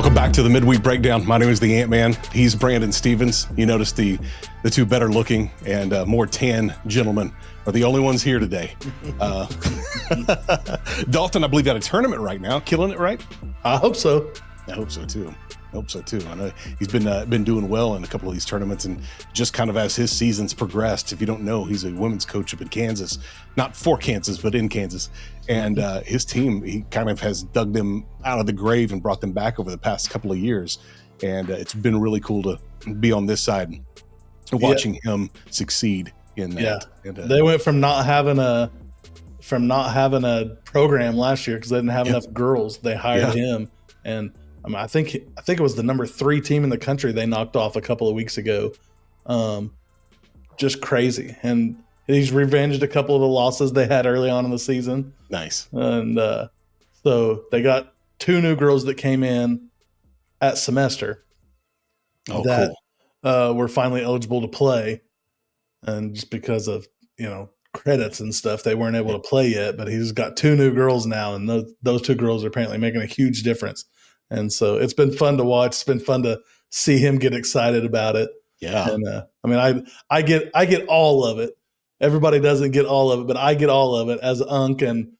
Welcome back to the Midweek Breakdown. My name is the AntMan. He's Brandon Stevens. You notice the two better looking and more tan gentlemen are the only ones here today. Dalton, I believe, at a tournament right now, killing it, right? I hope so. I hope so too. I know he's been doing well in a couple of these tournaments, and just kind of as his season's progressed. If you don't know, he's a women's coach up in Kansas, not for Kansas, but in Kansas. And his team, he kind of has dug them out of the grave and brought them back over the past couple of years. And it's been really cool to be on this side and watching him succeed in that. Yeah, and, they went from not having a program last year because they didn't have enough girls. They hired him, and I think it was the number 3 team in the country they knocked off a couple of weeks ago. Just crazy. And he's revenged a couple of the losses they had early on in the season. Nice. And so they got 2 new girls that came in at semester that were finally eligible to play. And just because of, credits and stuff, they weren't able to play yet. But he's got 2 new girls now, and those 2 girls are apparently making a huge difference. And so it's been fun to watch. It's been fun to see him get excited about it. Yeah. And I get all of it. Everybody doesn't get all of it, but I get all of it as Unc. And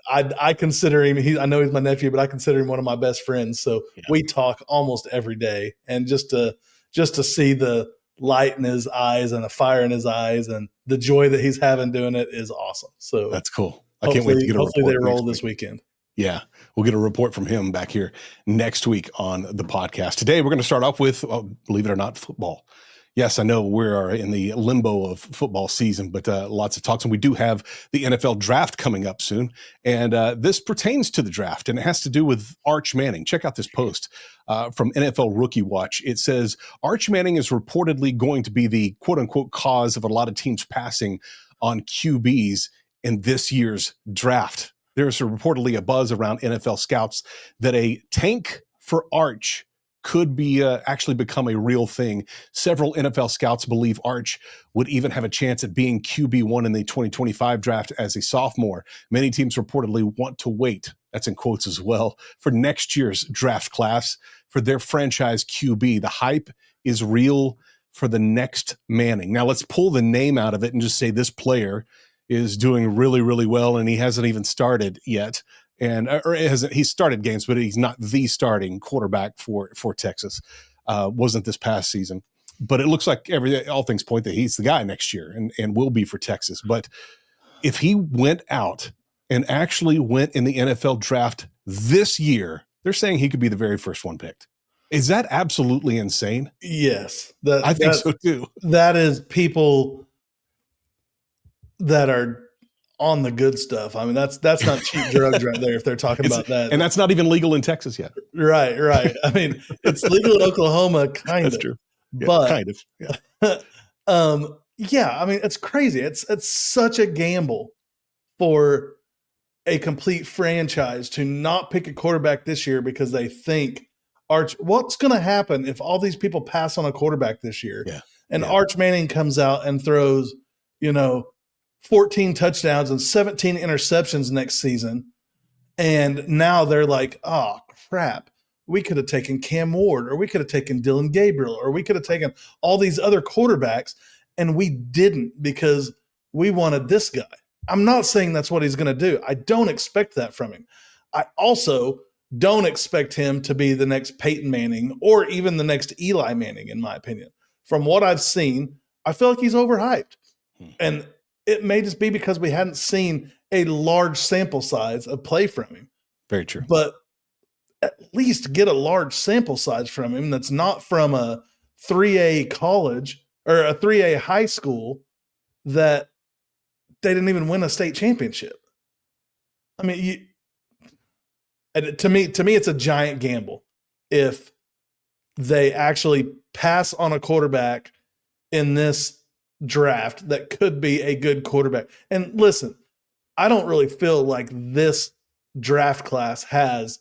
I consider him. I know he's my nephew, but I consider him one of my best friends. So we talk almost every day. And just to see the light in his eyes and the fire in his eyes and the joy that he's having doing it is awesome. So that's cool. I can't wait to get a report. Hopefully they roll this weekend. Yeah, we'll get a report from him back here next week on the podcast. Today, we're going to start off with, believe it or not, football. Yes, I know we are in the limbo of football season, but lots of talks. And we do have the NFL draft coming up soon. And this pertains to the draft, and it has to do with Arch Manning. Check out this post from NFL Rookie Watch. It says, Arch Manning is reportedly going to be the quote-unquote cause of a lot of teams passing on QBs in this year's draft. There's reportedly a buzz around NFL scouts that a tank for Arch could be actually become a real thing. Several NFL scouts believe Arch would even have a chance at being QB1 in the 2025 draft as a sophomore. Many teams reportedly want to wait, that's in quotes as well, for next year's draft class for their franchise QB. The hype is real for the next Manning. Now let's pull the name out of it and just say this player is doing really, really well, and he hasn't even started yet. He's started games, but he's not the starting quarterback for Texas. Wasn't this past season. But it looks like all things point that he's the guy next year and will be for Texas. But if he went out and actually went in the NFL draft this year, they're saying he could be the very first one picked. Is that absolutely insane? Yes. I think so too. That is people that are on the good stuff. I mean, that's not cheap drugs right there if they're talking about that. And that's not even legal in Texas yet. Right. I mean, it's legal in Oklahoma, kind of. That's true. Yeah, but kind of. Yeah. I mean, it's crazy. It's such a gamble for a complete franchise to not pick a quarterback this year because they think what's going to happen if all these people pass on a quarterback this year? Yeah. And Arch Manning comes out and throws, 14 touchdowns and 17 interceptions next season. And now they're like, oh, crap. We could have taken Cam Ward, or we could have taken Dylan Gabriel, or we could have taken all these other quarterbacks, and we didn't because we wanted this guy. I'm not saying that's what he's going to do. I don't expect that from him. I also don't expect him to be the next Peyton Manning or even the next Eli Manning, in my opinion. From what I've seen, I feel like he's overhyped. And it may just be because we hadn't seen a large sample size of play from him. Very true. But at least get a large sample size from him that's not from a 3A college or a 3A high school that they didn't even win a state championship. I mean, to me, it's a giant gamble if they actually pass on a quarterback in this draft that could be a good quarterback. And listen, I don't really feel like this draft class has,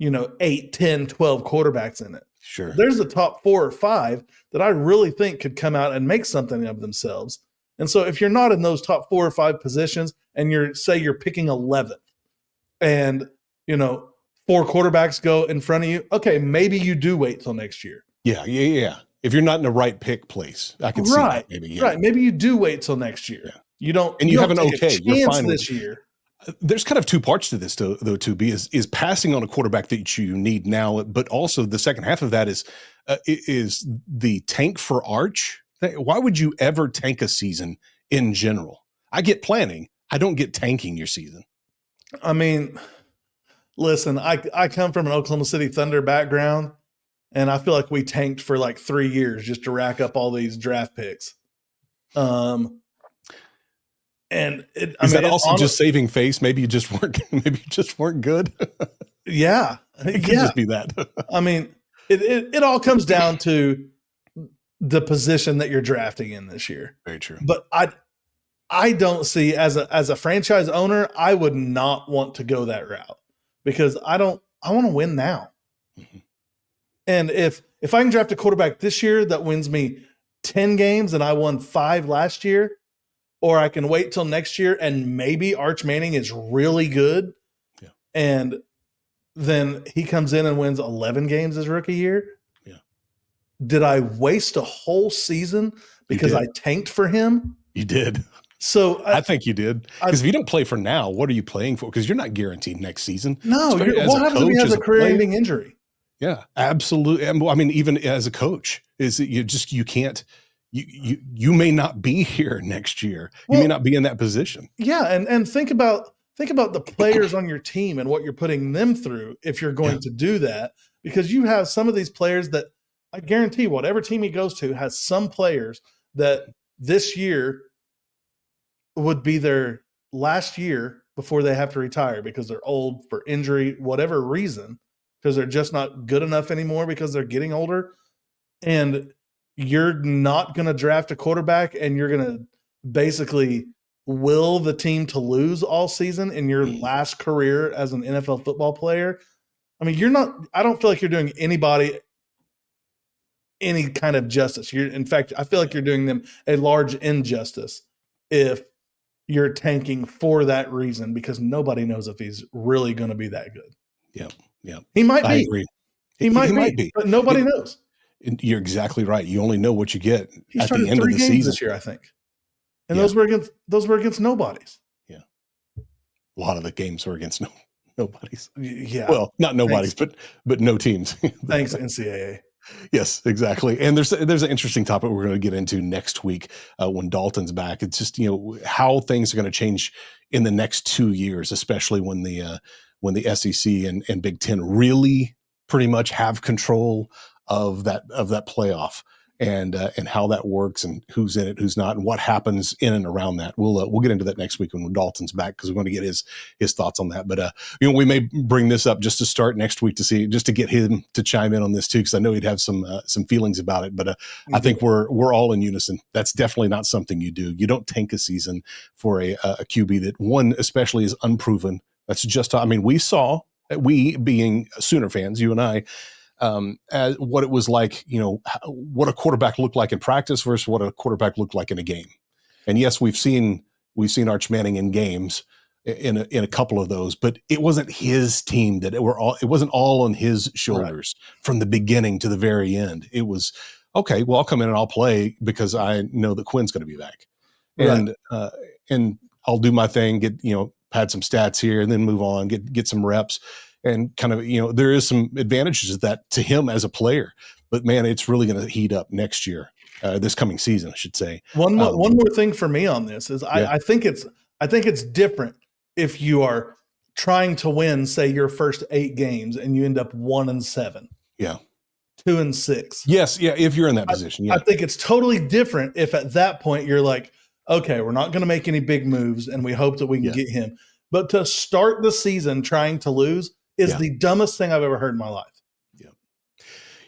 8, 10, 12 quarterbacks in it. Sure. There's the top 4 or 5 that I really think could come out and make something of themselves. And so if you're not in those top 4 or 5 positions and you're picking 11th and, 4 quarterbacks go in front of you, okay, maybe you do wait till next year. Yeah. If you're not in the right pick place, I can see that maybe. Yeah. Right. Maybe you do wait till next year. Yeah. You don't, and you have an take okay. a You're chance fine this with year. There's kind of 2 parts to this, though. To be is passing on a quarterback that you need now, but also the second half of that is the tank for Arch. Why would you ever tank a season in general? I get planning. I don't get tanking your season. I mean, listen, I come from an Oklahoma City Thunder background, and I feel like we tanked for like 3 years just to rack up all these draft picks. And is that also just saving face? Maybe you just weren't good. Yeah, it could just be that. I mean, it all comes down to the position that you're drafting in this year. Very true. But I don't see, as a franchise owner, I would not want to go that route, because I want to win now. Mm-hmm. And if I can draft a quarterback this year that wins me 10 games and I won 5 last year, or I can wait till next year and maybe Arch Manning is really good, and then he comes in and wins 11 games his rookie year. Yeah. Did I waste a whole season because I tanked for him? You did. So I think you did. Because if you don't play for now, what are you playing for? Because you're not guaranteed next season. No. What happens if he has a career-ending injury? Yeah, absolutely. I mean, even as a coach, you can't. You may not be here next year. You may not be in that position. Yeah, and think about the players on your team and what you're putting them through if you're going to do that, because you have some of these players that I guarantee whatever team he goes to has some players that this year would be their last year before they have to retire because they're old, for injury, whatever reason, because they're just not good enough anymore because they're getting older. And you're not going to draft a quarterback and you're going to basically will the team to lose all season in your last career as an NFL football player. I mean, I don't feel like you're doing anybody any kind of justice. In fact, I feel like you're doing them a large injustice if you're tanking for that reason, because nobody knows if he's really going to be that good. Yeah. He might be. I agree. He might be, but nobody knows. You're exactly right. You only know what you get at the end of the season this year, I think. And those were against nobodies. Yeah. A lot of the games were against nobodies. Yeah. Well, not nobodies, but no teams. Thanks, NCAA. Yes, exactly. And there's an interesting topic we're going to get into next week when Dalton's back. It's just, how things are going to change in the next 2 years, especially when the SEC and Big Ten really pretty much have control of that playoff and how that works and who's in it, who's not, and what happens in and around that. We'll get into that next week when Dalton's back, because we're going to get his thoughts on that. But we may bring this up just to start next week just to get him to chime in on this too, because I know he'd have some feelings about it. But I think we're all in unison. That's definitely not something you do. You don't tank a season for a QB that, one, especially, is unproven. That's just, we being Sooner fans, you and I, as what it was like, what a quarterback looked like in practice versus what a quarterback looked like in a game. And yes, we've seen Arch Manning in games in a couple of those, but it wasn't his team it wasn't all on his shoulders from the beginning to the very end. It was, okay, well, I'll come in and I'll play because I know that Quinn's going to be back, and I'll do my thing, pad some stats here and then move on, get some reps. And kind of, there is some advantages of that to him as a player, but man, it's really going to heat up next year, this coming season, I should say. One more thing for me on this is I think it's different if you are trying to win, say, your first 8 games and you end up 1-7. Yeah. 2-6. Yes. Yeah. If you're in that position. Yeah. I think it's totally different if at that point you're like, okay, we're not going to make any big moves and we hope that we can get him. But to start the season trying to lose is the dumbest thing I've ever heard in my life. Yeah.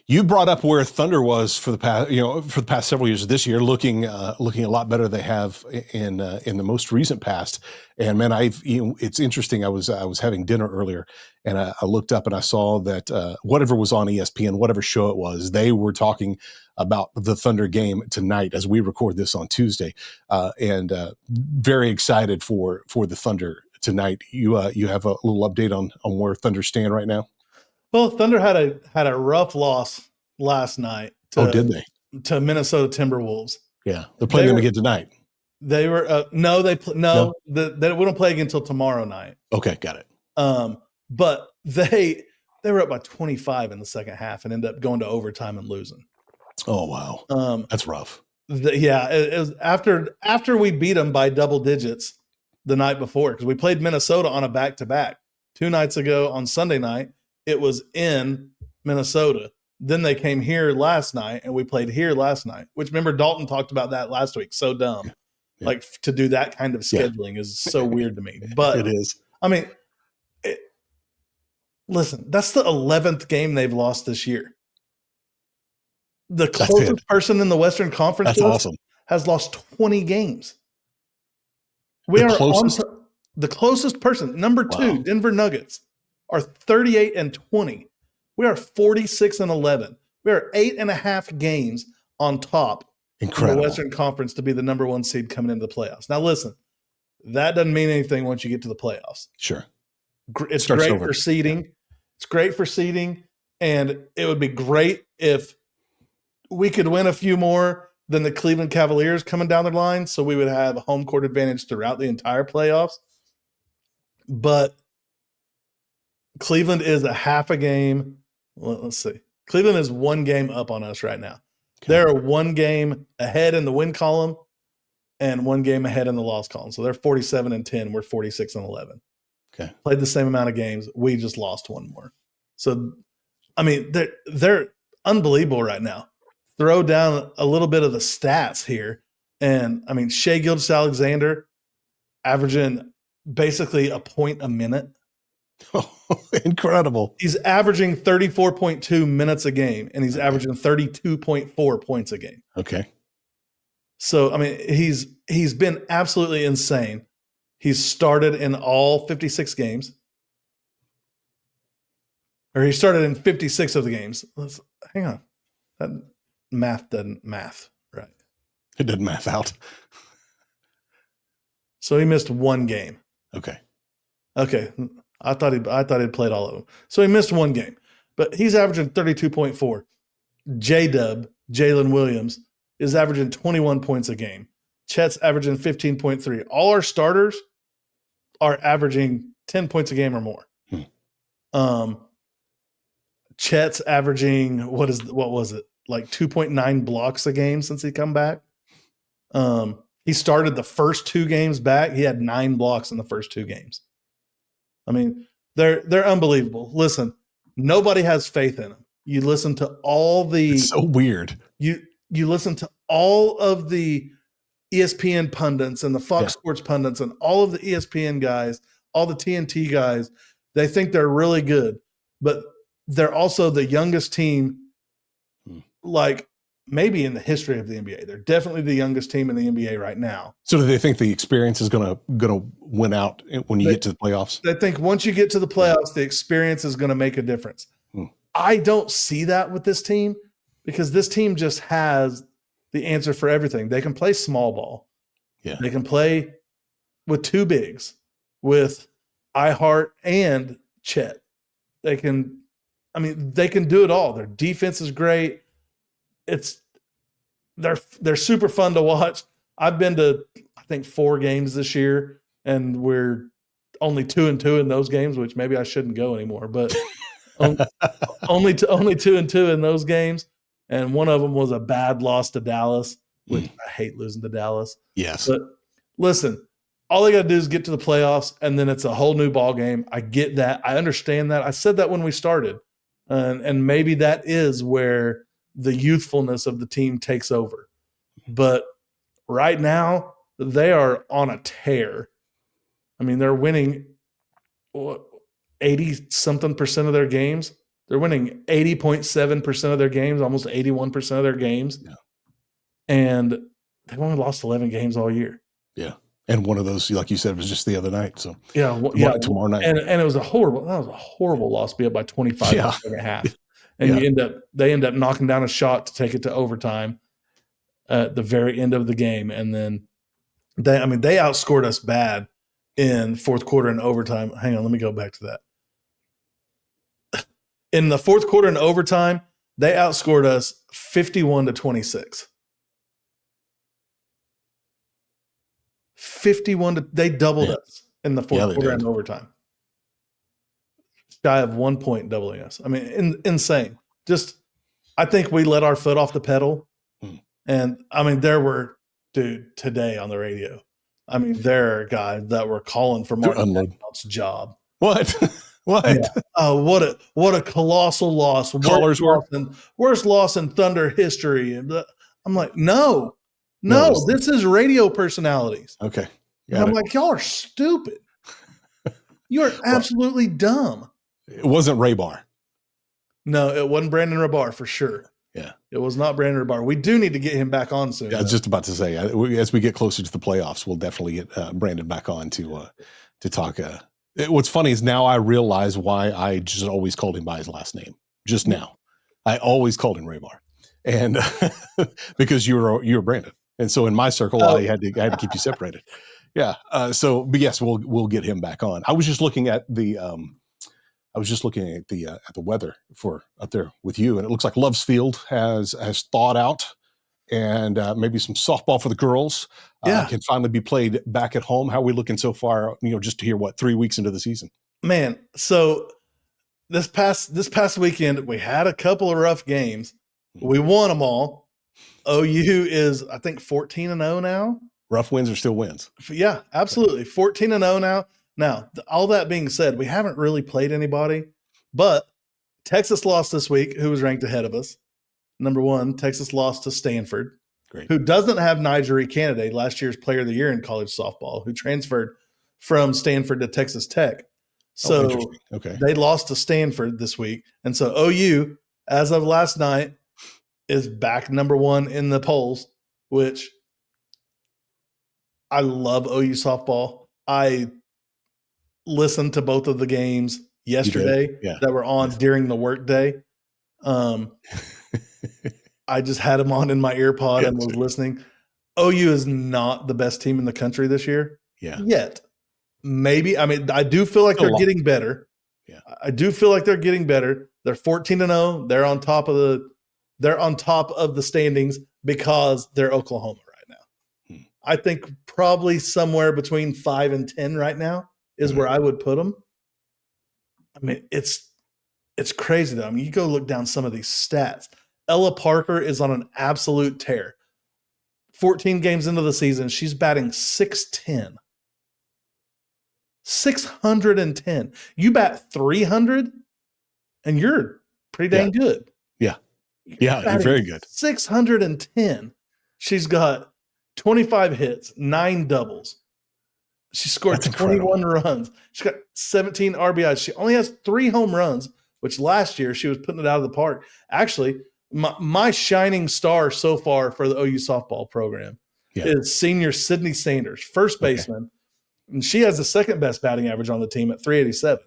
You brought up where Thunder was for the past several years. This year, looking a lot better than they have in the most recent past. And man, it's interesting. I was having dinner earlier, and I looked up and I saw that whatever was on ESPN, whatever show it was, they were talking about the Thunder game tonight as we record this on Tuesday, and very excited for the Thunder tonight. You have a little update on where Thunder stand right now? Well, Thunder had a rough loss last night Did they? to Minnesota Timberwolves. Yeah, they're playing them again tonight. They were we don't play again until tomorrow night. Okay, got it. But they were up by 25 in the second half and ended up going to overtime and losing. Oh wow, that's rough. It was after we beat them by double digits the night before, because we played Minnesota on a back-to-back 2 nights ago on Sunday night. It was in Minnesota. Then they came here last night, and we played here last night, which, remember, Dalton talked about that last week. So dumb. Yeah. Like, to do that kind of scheduling is so weird to me. But it is. I mean, listen, that's the 11th game they've lost this year. The closest person in the Western Conference has lost 20 games. The closest person, number 2, Denver Nuggets, are 38-20. We are 46-11. We are 8.5 games on top in the Western Conference to be the number 1 seed coming into the playoffs. Now, listen, that doesn't mean anything once you get to the playoffs. Sure. It's great for seeding. Yeah. It's great for seeding, and it would be great if we could win a few more than the Cleveland Cavaliers coming down the line, so we would have a home court advantage throughout the entire playoffs. But Cleveland is a half a game. Well, let's see. Cleveland is 1 game up on us right now. Okay. They're 1 game ahead in the win column and 1 game ahead in the loss column. So they're 47-10. We're 46-11. Okay. Played the same amount of games. We just lost 1 more. So, I mean, they're unbelievable right now. Throw down a little bit of the stats here. And, I mean, Shai Gilgeous-Alexander averaging basically a point a minute. Incredible. He's averaging 34.2 minutes a game, and he's averaging 32.4 points a game. Okay. So, I mean, he's been absolutely insane. He's started in all 56 games. Or he started in 56 of the games. Hang on. That math doesn't math right. It doesn't math out. So he missed 1 game. Okay. I thought he'd played all of them. So he missed 1 game. But he's averaging 32.4. J-Dub, Jalen Williams, is averaging 21 points a game. Chet's averaging 15.3. All our starters are averaging 10 points a game or more. Chet's averaging what was it? Like 2.9 blocks a game since he come back. He started the first 2 games back. He had 9 blocks in the first 2 games. I mean, they're unbelievable. Listen, nobody has faith in them. You listen to all the it's so weird. You listen to all of the ESPN pundits and the Fox Sports pundits and all of the ESPN guys, all the TNT guys. They think they're really good, but they're also the youngest team, like maybe in the history of the NBA. They're definitely the youngest team in the NBA right now. So do they think the experience is gonna win out when you get to the playoffs? They think once you get to the playoffs, the experience is going to make a difference. I don't see that with this team because this team just has the answer for everything. They can play small ball. Yeah. They can play with 2 bigs, with iHeart and Chet. They can do it all. Their defense is great. They're super fun to watch. I've been to, I think, 4 games this year, and we're only 2-2 in those games, which maybe I shouldn't go anymore, but only 2-2 in those games. And one of them was a bad loss to Dallas, which I hate losing to Dallas. Yes. But listen, all they got to do is get to the playoffs, and then it's a whole new ball game. I get that. I understand that. I said that when we started. And maybe that is where the youthfulness of the team takes over. But right now, they are on a tear. I mean, they're winning 80-something% of their games. They're winning 80.7% of their games, almost 81% of their games. Yeah. And they've only lost 11 games all year. Yeah. And one of those, like you said, was just the other night. So tomorrow night. And it was a horrible loss to be up by 25 in the second half. And they end up knocking down a shot to take it to overtime at the very end of the game. And then they outscored us bad. in fourth quarter and overtime. Hang on, let me go back to that. In the fourth quarter and overtime, they outscored us 51-26. 51 they doubled us in the fourth quarter and overtime. Shy of 1 point doubling us. I mean, insane. Just, I think we let our foot off the pedal. And I mean, there were, today on the radio, I mean, there are guys that were calling for Martin Maddox's job. What? What? Yeah. Oh, what a colossal loss. Worst loss in Thunder history. And I'm like, no, this is radio personalities. Okay. And I'm like, y'all are stupid. You're absolutely dumb. It wasn't Raybar. No, it wasn't Brandon Rabar for sure. Yeah. It was not Brandon Rabar. We do need to get him back on soon. I was just about to say, as we get closer to the playoffs, we'll definitely get Brandon back on to talk. What's funny is now I realize why I just always called him by his last name. Just now. I always called him Raybar. And because you were Brandon. And so in my circle, I had to keep you separated. Yeah. But yes, we'll get him back on. I was just looking at the weather for up there with you, and it looks like Love's Field has thawed out, and maybe some softball for the girls can finally be played back at home. How are we looking so far? Just to hear 3 weeks into the season. Man, so this past weekend we had a couple of rough games. We won them all. OU is, I think, 14-0 now. Rough wins are still wins. Yeah, absolutely. 14-0 now. Now, all that being said, we haven't really played anybody, but Texas lost this week, who was ranked ahead of us. Number one, Texas lost to Stanford, who doesn't have Nigeri Candidate, last year's Player of the Year in college softball, who transferred from Stanford to Texas Tech. So they lost to Stanford this week. And so OU, as of last night, is back number one in the polls, which I love OU softball. I listened to both of the games yesterday that were on during the workday. I just had them on in my ear pod and was listening. OU is not the best team in the country this year. Yeah. Yet. Maybe. I mean, I do feel like they're getting better. Yeah. I do feel like they're getting better. They're 14-0. They're on top of the standings because they're Oklahoma right now. I think probably somewhere between 5 and 10 right now is where I would put them. I mean, it's crazy though. I mean, you go look down some of these stats. Ella Parker is on an absolute tear. 14 games into the season, she's batting .610. 610. You bat 300, and you're pretty dang good. Yeah. Yeah, you're very good. 610. She's got 25 hits, 9 doubles. She scored 21 runs. She's got 17 RBIs. She only has 3 home runs, which last year she was putting it out of the park. Actually, my shining star so far for the OU softball program is senior Sydney Sanders, first baseman. And she has the second best batting average on the team at 387.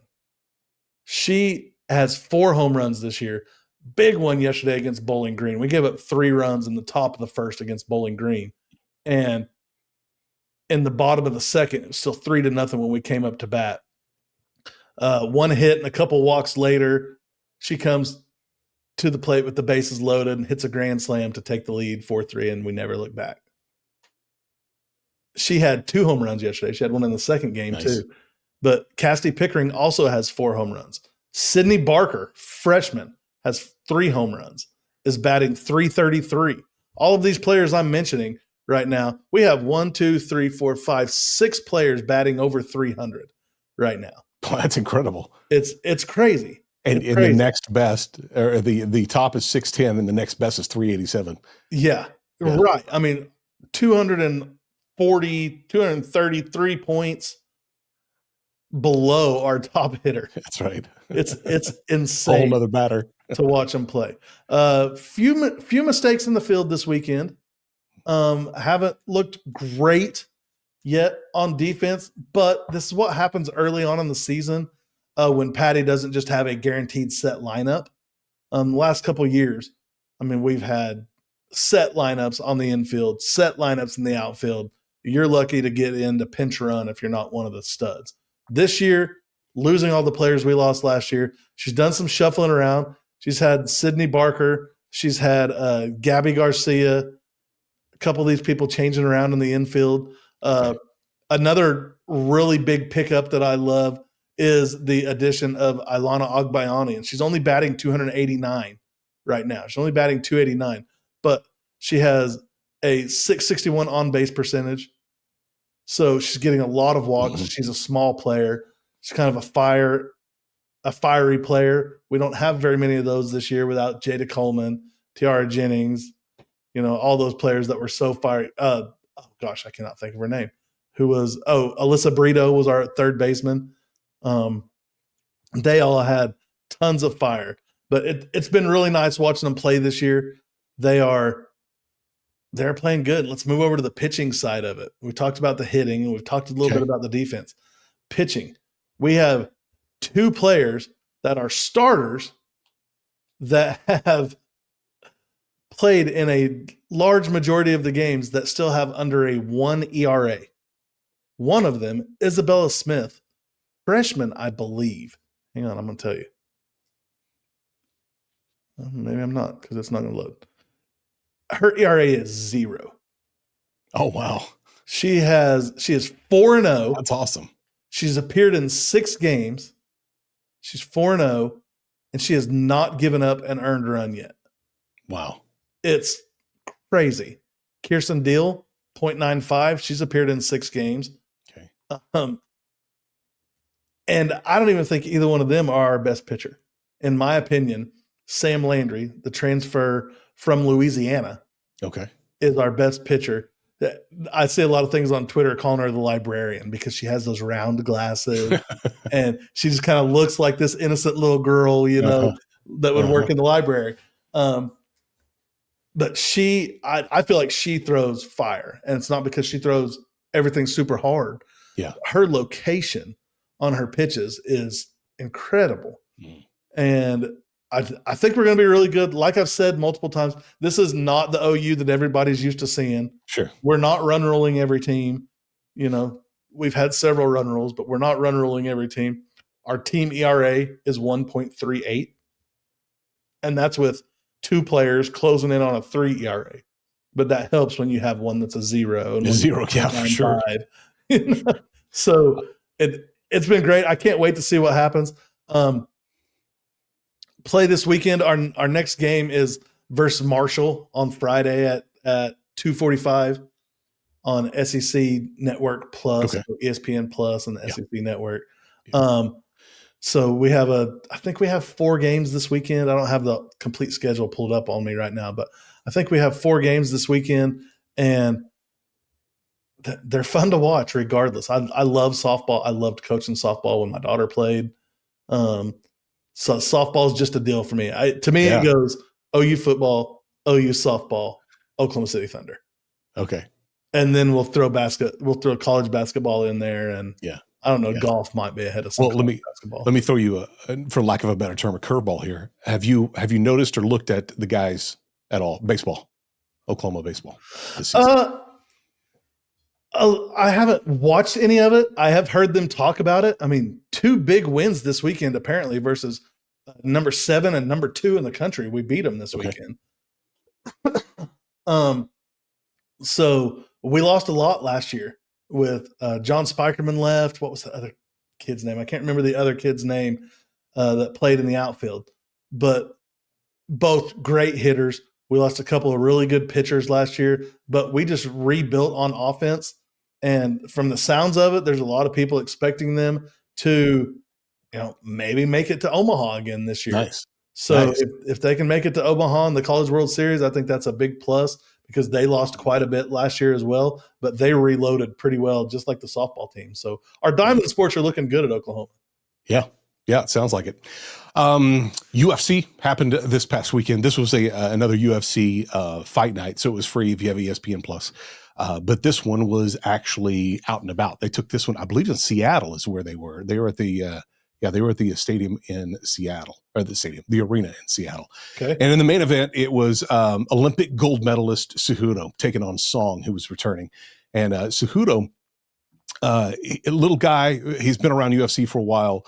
She has 4 home runs this year. Big one yesterday against Bowling Green. We gave up 3 runs in the top of the first against Bowling Green. And in the bottom of the second, it was still 3-0 when we came up to bat. 1 hit and a couple walks later, she comes to the plate with the bases loaded and hits a grand slam to take the lead 4-3, and we never look back. She had 2 home runs yesterday. She had one in the second game too. But Cassidy Pickering also has 4 home runs. Sydney Barker, freshman, has 3 home runs, is batting .333. All of these players I'm mentioning right now, we have 1, 2, 3, 4, 5, 6 players batting over 300 right now. Oh, that's incredible. It's crazy. And the next best, or the top is 610, and the next best is 387. Yeah, right. I mean, 233 points below our top hitter. That's right. It's insane. Whole nother batter to watch them play. Few mistakes in the field this weekend. Haven't looked great yet on defense, but this is what happens early on in the season when Patty doesn't just have a guaranteed set lineup. The last couple of years, I mean, we've had set lineups on the infield, set lineups in the outfield. you're lucky to get into pinch run if you're not one of the studs. This year, losing all the players we lost last year, she's done some shuffling around. She's had Sydney Barker. She's had Gabby Garcia, a couple of these people changing around in the infield. Another really big pickup that I love is the addition of Ilana Agbayani, and she's only batting 289 right now. She's only batting 289, but she has a 661 on-base percentage. So she's getting a lot of walks. She's a small player. She's kind of a fiery player. We don't have very many of those this year without Jada Coleman, Tiara Jennings, all those players that were so fiery. I cannot think of her name. Alyssa Brito was our third baseman. They all had tons of fire, but it's been really nice watching them play this year. They're playing good. Let's move over to the pitching side of it. We talked about the hitting, and we've talked a little bit about the defense. Pitching. We have two players that are starters that have played in a large majority of the games that still have under a 1 ERA. One of them, Isabella Smith, freshman, I believe. Hang on, I'm going to tell you. Maybe I'm not, because it's not going to load. Her ERA is 0. Oh, wow. She is 4-0. That's awesome. She's appeared in 6 games. She's 4-0, and she has not given up an earned run yet. Wow. It's crazy. Kirsten Deal, 0.95. She's appeared in 6 games. Okay. And I don't even think either one of them are our best pitcher. In my opinion, Sam Landry, the transfer from Louisiana, is our best pitcher. I see a lot of things on Twitter calling her the librarian because she has those round glasses and she just kind of looks like this innocent little girl, that would work in the library. But I feel like she throws fire, and it's not because she throws everything super hard. Yeah. Her location on her pitches is incredible. And I think we're going to be really good. Like I've said multiple times, this is not the OU that everybody's used to seeing. Sure. We're not run rolling every team. We've had several run rolls, but we're not run rolling every team. Our team ERA is 1.38, and that's with 2 players closing in on a 3 ERA. But that helps when you have one that's a 0. And a 0, yeah, for sure. So it's been great. I can't wait to see what happens. Play this weekend. Our next game is versus Marshall on Friday at 2:45 on SEC Network Plus, ESPN Plus, and the SEC Network. So I think we have 4 games this weekend. I don't have the complete schedule pulled up on me right now, but I think we have 4 games this weekend, and they're fun to watch regardless. I love softball. I loved coaching softball when my daughter played. So softball is just a deal for me. To me, it goes OU football, OU softball, Oklahoma City Thunder. Okay. And then we'll throw college basketball in there, and I don't know, golf might be ahead of some basketball. Let me throw you for lack of a better term, a curveball here. Have you noticed or looked at the guys at all? Baseball, Oklahoma baseball this season? I haven't watched any of it. I have heard them talk about it. I mean, 2 big wins this weekend, apparently, versus number 7 and number 2 in the country. We beat them this weekend. So we lost a lot last year with John Spikerman left. What was the other kid's name? I can't remember the other kid's name that played in the outfield, but both great hitters. We lost a couple of really good pitchers last year, but we just rebuilt on offense. And from the sounds of it, there's a lot of people expecting them to, maybe make it to Omaha again this year. Nice. So if they can make it to Omaha in the College World Series, I think that's a big plus because they lost quite a bit last year as well, but they reloaded pretty well, just like the softball team. So our Diamond Sports are looking good at Oklahoma. Yeah. Yeah, it sounds like it. UFC happened this past weekend. This was another UFC fight night, so it was free if you have ESPN Plus. But this one was actually out and about. They took this one, I believe, in Seattle is where they were. They were at the stadium in Seattle, or the arena in Seattle. Okay. And in the main event, it was Olympic gold medalist Cejudo taking on Song, who was returning. And Cejudo, a little guy, he's been around UFC for a while.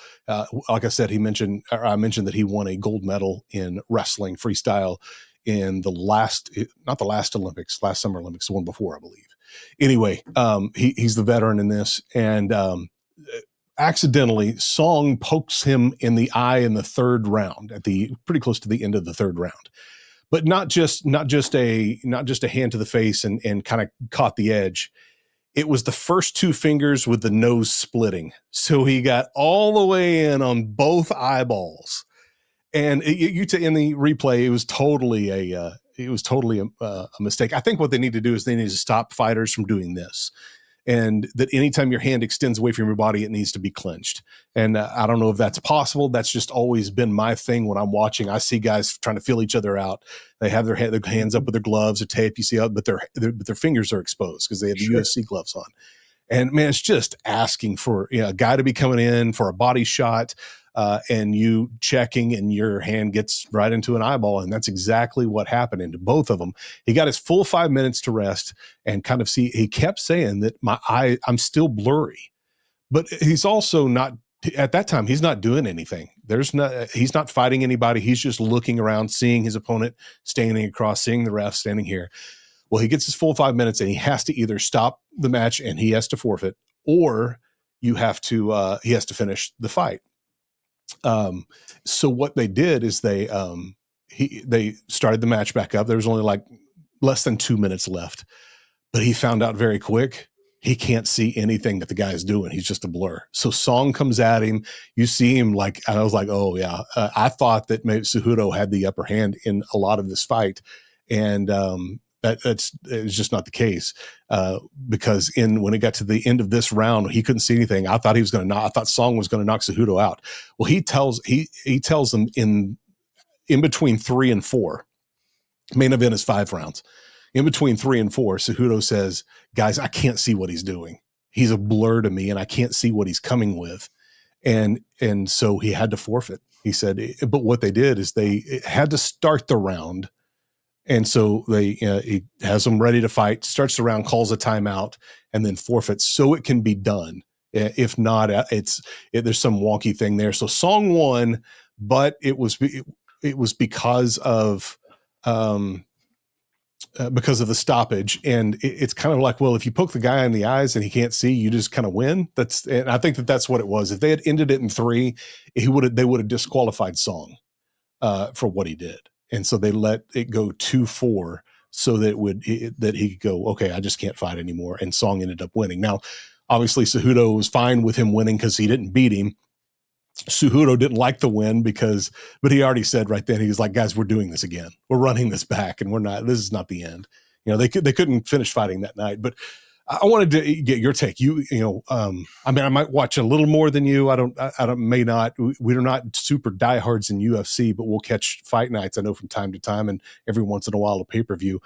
Like I said, I mentioned that he won a gold medal in wrestling freestyle in not the last Olympics, last Summer Olympics, the one before, I believe. Anyway, he's the veteran in this, and accidentally, Song pokes him in the eye in the third round, pretty close to the end of the third round. But not just a hand to the face and kind of caught the edge. It was the first two fingers with the nose splitting. So he got all the way in on both eyeballs. And in the replay, it was totally a mistake. I think what they need to do is they need to stop fighters from doing this. And that anytime your hand extends away from your body, it needs to be clenched. And I don't know if that's possible. That's just always been my thing when I'm watching. I see guys trying to feel each other out. They have their hands up with their gloves or tape. You see, but their fingers are exposed because they have the UFC gloves on. And man, it's just asking for a guy to be coming in for a body shot, and you checking, and your hand gets right into an eyeball, and that's exactly what happened to both of them. He got his full 5 minutes to rest, and he kept saying that I'm still blurry, but he's also not. At that time, he's not doing anything. He's not fighting anybody. He's just looking around, seeing his opponent standing across, seeing the ref standing here. Well, he gets his full 5 minutes, and he has to either stop the match and he has to forfeit, or he has to finish the fight. So what they did is they started the match back up. There was only like less than 2 minutes left, but he found out very quick he can't see anything that the guy's doing. He's just a blur. So Song comes at him. You see him and I was like, oh yeah. I thought that maybe Cejudo had the upper hand in a lot of this fight, and it's just not the case, because when it got to the end of this round, he couldn't see anything. I thought Song was going to knock Cejudo out. Well, he tells them in between 3 and 4. Main event is 5 rounds. In between 3 and 4, Cejudo says, "Guys, I can't see what he's doing. He's a blur to me, and I can't see what he's coming with." And so he had to forfeit. He said, but what they did is they had to start the round. And so he has them ready to fight, starts the round, calls a timeout, and then forfeits so it can be done. If not, there's some wonky thing there. So Song won, but it was because of the stoppage. And it's kind of like, well, if you poke the guy in the eyes and he can't see, you just kind of win. And I think that's what it was. If they had ended it in 3, they would have disqualified Song for what he did. And so they let it go 2-4 so that he could go, okay, I just can't fight anymore. And Song ended up winning. Now, obviously, Cejudo was fine with him winning because he didn't beat him. Cejudo didn't like the win but he already said right then, he was like, guys, we're doing this again. We're running this back, and this is not the end. They couldn't finish fighting that night. But I wanted to get your take. I might watch a little more than you. May not. We're not super diehards in UFC, but we'll catch fight nights, I know, from time to time, and every once in a while a pay-per-view.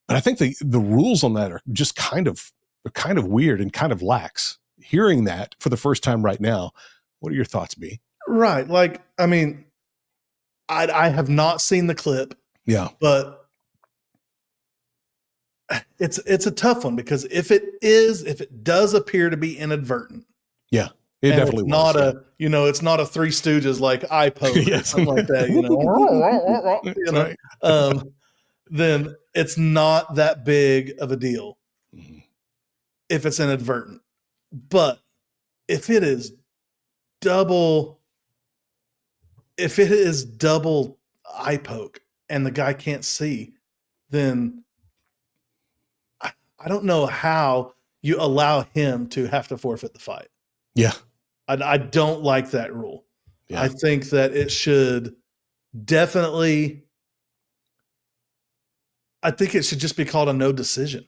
But I think the rules on that are just kind of weird and kind of lax. Hearing that for the first time right now, what are your thoughts, B? Right. I have not seen the clip. Yeah. But it's a tough one, because if it does appear to be inadvertent. Yeah. It definitely was. It's not a Three Stooges like eye poke or something like that, Right. Then it's not that big of a deal if it's inadvertent. But if it is double eye poke and the guy can't see, then I don't know how you allow him to have to forfeit the fight. Yeah. I don't like that rule. Yeah. I think that it should definitely, I think it should just be called a no decision.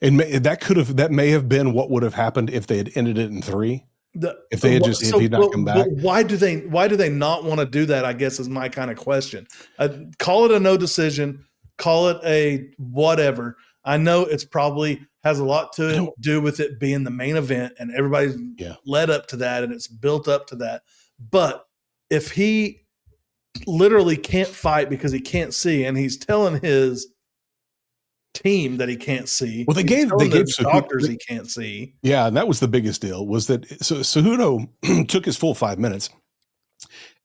And that may have been what would have happened if they had ended it in 3. If he'd not come back. But why do they not want to do that, I guess, is my kind of question. Call it a no decision, call it a whatever. I know it's probably has a lot to do with it being the main event, and everybody's led up to that, and it's built up to that. But if he literally can't fight because he can't see, and he's telling his team that he can't see. Well, they He's gave telling the Cejudo, doctors he can't see. yeah, and that was the biggest deal, was that Cejudo took his full 5 minutes.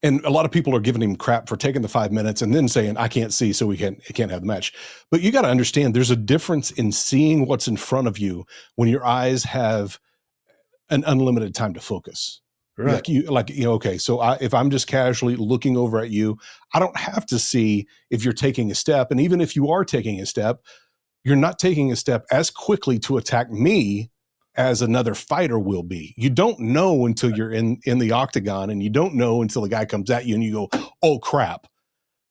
And a lot of people are giving him crap for taking the 5 minutes and then saying, I can't see, so he can't have the match. But you got to understand, there's a difference in seeing what's in front of you when your eyes have an unlimited time to focus. Right. Okay, so if I'm just casually looking over at you, I don't have to see if you're taking a step. And even if you are taking a step, you're not taking a step as quickly to attack me as another fighter will be. You don't know until you're in the octagon, and you don't know until the guy comes at you and you go, oh crap,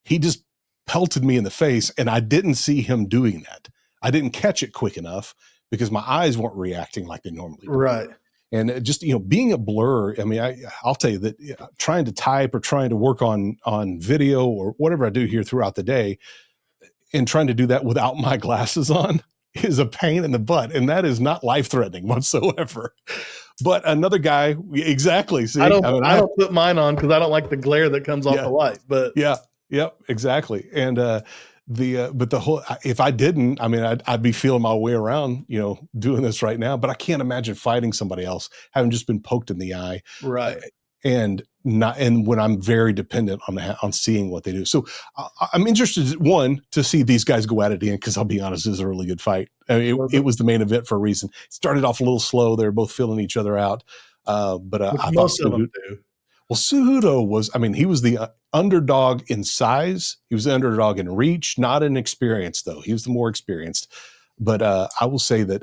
he just pelted me in the face, and I didn't see him doing that. I didn't catch it quick enough because my eyes weren't reacting like they normally do. Right. And just, being a blur, I mean, I'll tell you that trying to type or trying to work on video or whatever I do here throughout the day, and trying to do that without my glasses on is a pain in the butt. And that is not life-threatening whatsoever. But another guy, exactly. See, I don't put mine on because I don't like the glare that comes off the light. But yep, exactly. And but the whole, if I didn't, I mean, I'd be feeling my way around, doing this right now. But I can't imagine fighting somebody else having just been poked in the eye, right? And when I'm very dependent on seeing what they do. So I'm interested, one, to see these guys go at it again, because I'll be honest, it was a really good fight. I mean, it was the main event for a reason. It started off a little slow. They were both filling each other out. But I most thought of them do. Well, Cejudo was, I mean, he was the underdog in size. He was the underdog in reach, not in experience, though. He was the more experienced. But I will say that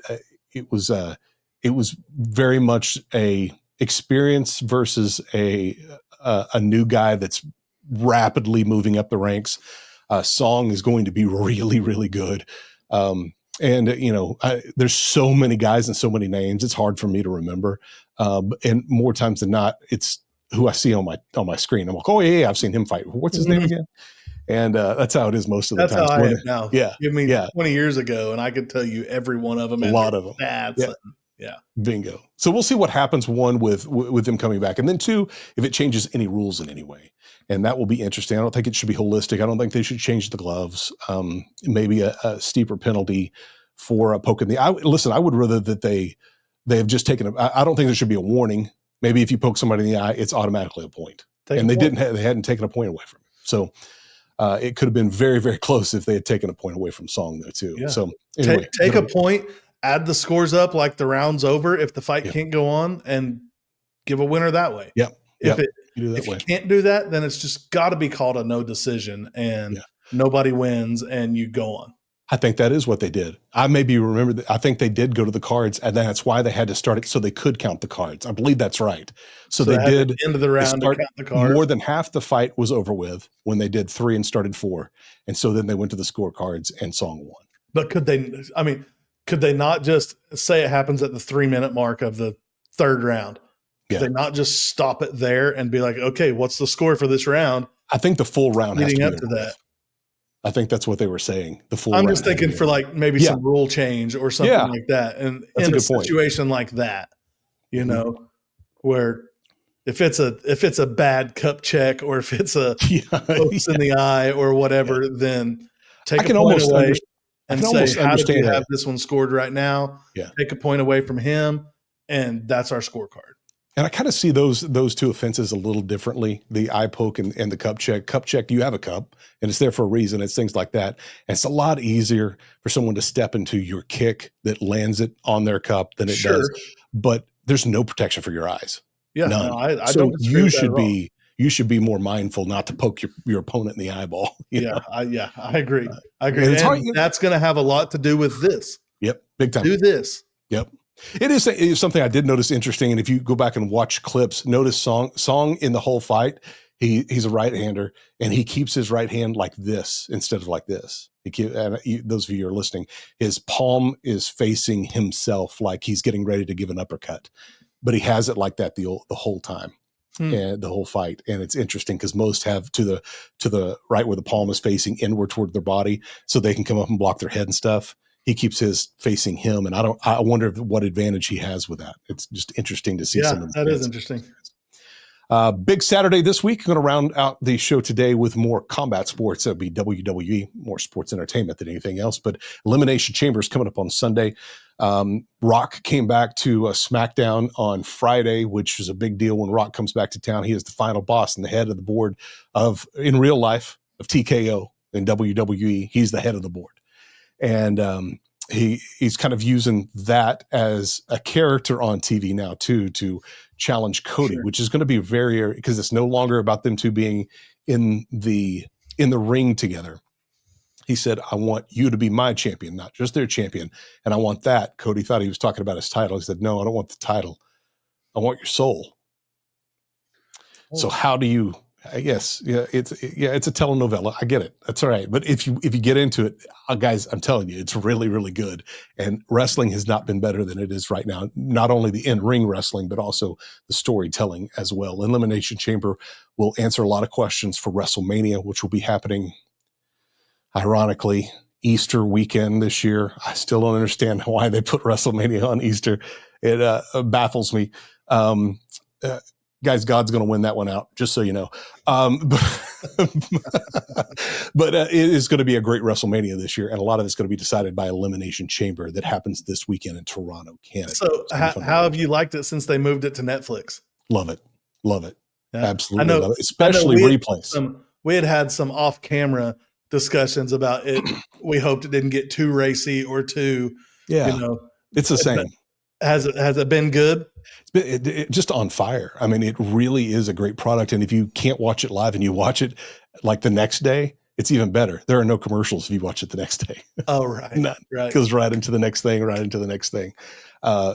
it was very much a experience versus a new guy that's rapidly moving up the ranks. Song is going to be really, really good. There's so many guys and so many names. It's hard for me to remember. And more times than not, it's who I see on my screen. I'm like, oh yeah, I've seen him fight. What's his name again? And that's how it is most of the time. That's how I am now. Yeah. Give me 20 years ago, and I could tell you every one of them. A lot of them. Yeah. Bingo. So we'll see what happens, one, with them coming back, and then two, if it changes any rules in any way. And that will be interesting. I don't think it should be holistic. I don't think they should change the gloves. Maybe a steeper penalty for a poke in the eye. Listen, I would rather that they have just taken I don't think there should be a warning. Maybe if you poke somebody in the eye, it's automatically a point. They hadn't taken a point away from him. So it could have been very, very close if they had taken a point away from Song, though, too. Yeah. So anyway, take a point, add the scores up like the round's over if the fight can't go on, and give a winner that way. Yep. If you can't do that, then it's just got to be called a no decision, and nobody wins, and you go on. I think that is what they did. I maybe remember that. I think they did go to the cards, and that's why they had to start it so they could count the cards. I believe that's right. So they did end of the round to count the cards. More than half the fight was over with when they did 3 and started 4, and so then they went to the scorecards and Song won. But could they not just say it happens at the 3-minute mark of the third round? Could they not just stop it there and be like, okay, what's the score for this round? I think the full round leading has up to that. I think that's what they were saying. The full. I'm just thinking for like maybe some rule change or something like that, and in a situation like that, where if it's a bad cup check or if it's a pokes in the eye or whatever, then take a point away and say, how did you have this one scored right now? Yeah. Take a point away from him, and that's our scorecard. And I kind of see those two offenses a little differently, the eye poke and the cup check. Cup check, you have a cup, and it's there for a reason. It's things like that. And it's a lot easier for someone to step into your kick that lands it on their cup than it does. But there's no protection for your eyes. Yeah, none. No, I don't disagree with that at all. You should be more mindful not to poke your opponent in the eyeball. I agree. And that's going to have a lot to do with this. Yep, big time. Do this. Yep. It is something I did notice interesting, and if you go back and watch clips, notice Song in the whole fight, he's a right-hander, and he keeps his right hand like this instead of like this. Those of you who are listening, his palm is facing himself like he's getting ready to give an uppercut, but he has it like that the whole time. And the whole fight. And it's interesting because most have to the right where the palm is facing inward toward their body so they can come up and block their head and stuff. He keeps his facing him, and I wonder what advantage he has with that. It's just interesting to see some of the. That is interesting. Big Saturday this week. Going to round out the show today with more combat sports. That'll be WWE, more sports entertainment than anything else. But Elimination Chamber is coming up on Sunday. Rock came back to SmackDown on Friday, which is a big deal when Rock comes back to town. He is the final boss and the head of the board in real life, of TKO in WWE. He's the head of the board. And he's kind of using that as a character on TV now too, to challenge Cody, sure, which is going to be because it's no longer about them two being in the ring together. He said, I want you to be my champion, not just their champion. And I want that. Cody thought he was talking about his title. He said, no, I don't want the title. I want your soul. Oh. So how do you, I guess, it's a telenovela. I get it. That's all right. But if you get into it, guys, I'm telling you, it's really, really good. And wrestling has not been better than it is right now. Not only the in-ring wrestling, but also the storytelling as well. Elimination Chamber will answer a lot of questions for WrestleMania, which will be happening, ironically, Easter weekend this year. I still don't understand why they put WrestleMania on Easter. It baffles me. Guys, God's going to win that one out, just so you know. But it is going to be a great WrestleMania this year, and a lot of it's going to be decided by Elimination Chamber that happens this weekend in Toronto, Canada. So how have you liked it since they moved it to Netflix? Love it. Yeah. Absolutely love it. Especially replays. We had some off-camera discussions about it. We hoped it didn't get too racy or too, it's the same. Has it been good? It's been just on fire. I mean, it really is a great product. And if you can't watch it live and you watch it like the next day, it's even better. There are no commercials if you watch it the next day. Oh, right. It goes right into the next thing,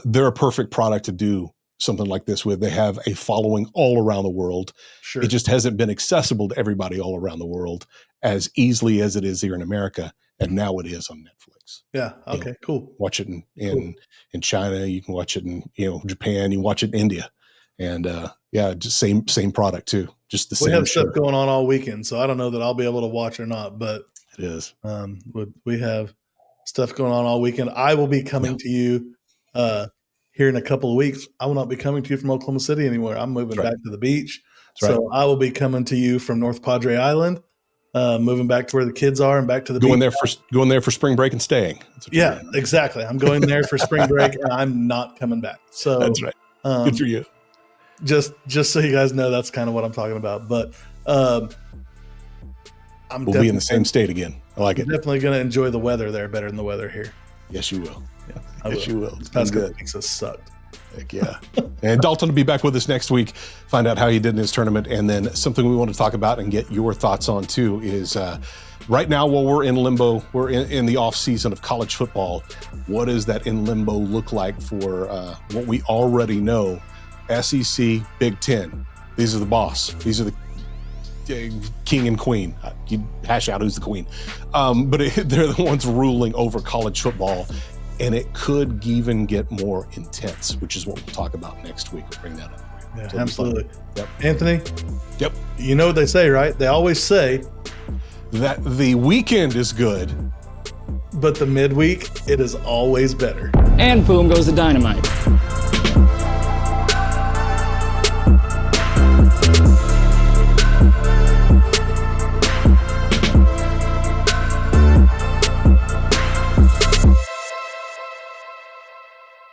They're a perfect product to do something like this with. They have a following all around the world. Sure. It just hasn't been accessible to everybody all around the world as easily as it is here in America. And now it is on Netflix. Yeah. Okay, cool. Watch it in China. You can watch it in, Japan. You watch it in India. And just same product too. Just the same. We have stuff going on all weekend, so I don't know that I'll be able to watch or not, but it is. We have stuff going on all weekend. I will be coming to you here in a couple of weeks. I will not be coming to you from Oklahoma City anymore. I'm moving back to the beach. So I will be coming to you from North Padre Island. Moving back to where the kids are and back to the going beach. Going there for spring break and staying. Yeah, exactly. I'm going there for spring break and I'm not coming back. So that's right. Good for you. Just so you guys know, that's kind of what I'm talking about. But we'll be in the same state again. I like it. Definitely going to enjoy the weather there better than the weather here. Yes, you will. Yeah, you will. It's past couple weeks has sucked. Heck yeah. And Dalton will be back with us next week, find out how he did in his tournament. And then something we want to talk about and get your thoughts on too is right now, while we're in limbo, we're in the off season of college football. What does that in limbo look like for what we already know? SEC, Big Ten. These are the boss. These are the king and queen. You hash out who's the queen. But they're the ones ruling over college football. And it could even get more intense, which is what we'll talk about next week. We'll bring that up. Yeah, so absolutely. Yep. Anthony? Yep. You know what they say, right? They always say that the weekend is good, but the midweek, it is always better. And boom goes the dynamite.